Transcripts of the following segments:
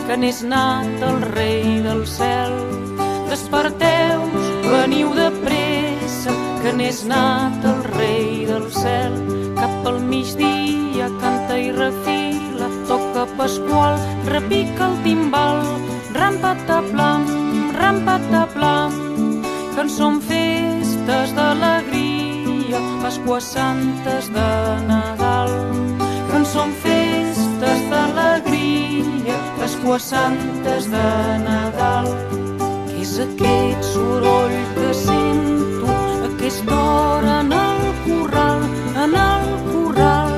que n'és nat el rei del cel. Desperteu-vos, veniu de pressa, que n'és nat el rei del cel. Cap al migdia canta i refila, toca Pasqual, repica el timbal, ram-pataplam, que en són festes d'alegria, Pasqua Santes de Nadal. Que en són festes d'alegria, Pasqua Santes de Nadal. Què és aquest soroll que sento a aquesta hora en el corral, en el corral?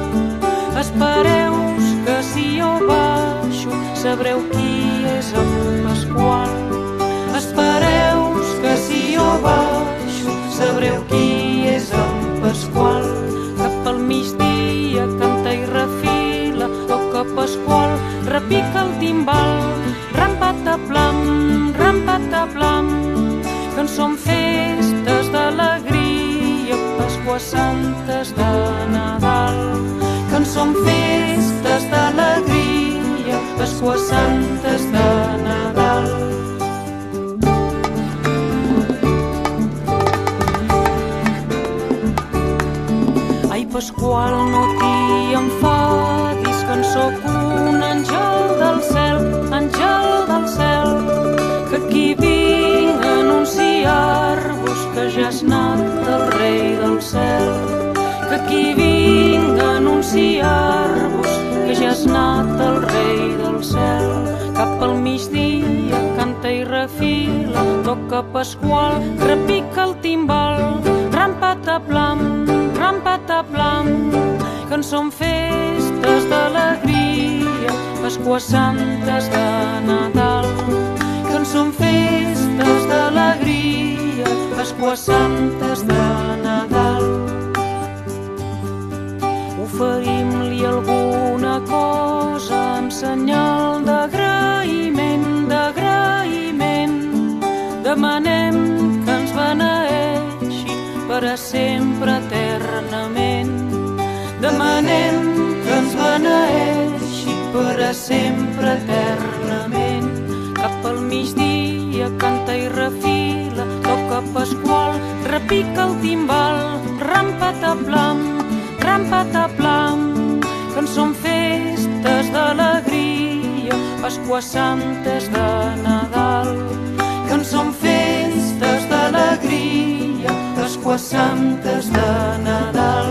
Espereu-vos que si jo baixo sabreu qui és el Pasqual. Espereu-vos que si jo baixo sabreu qui és el Pasqual. Cap al migdia canta i refila, toca Pasqual, repica el timbal, ram-pataplam, que en són festes d'alegria, Pasqua Santes de Nadal. Que en són festes d'alegria, Pasqua Santes de Nadal. Ai, Pasqual, no t'hi enfadis, que en sóc un àngel del cel, que aquí vinc a anunciar-vos que ja és nat el rei del cel. Que aquí vinc a anunciar-vos que ja és nat el rei del cel. Cap al migdia canta i refila, toca Pasqual, repica el timbal, ram-pataplam, que en són festes d'alegria, Pasqua Santes de Nadal. Que en són festes d'alegria, Pasqua Santes de Nadal. Oferim-li alguna cosa en senyal d'agraïment, demanem que ens beneeixi per a sempre eternament. Demanem que ens beneeixi per a sempre eternament. Cap al migdia canta i refila, toca Pasqual, repica el timbal, ram-pataplam, que en són festes d'alegria, Pasqua Santes de Nadal. Que en són festes d'alegria, Pasqua Santes de Nadal.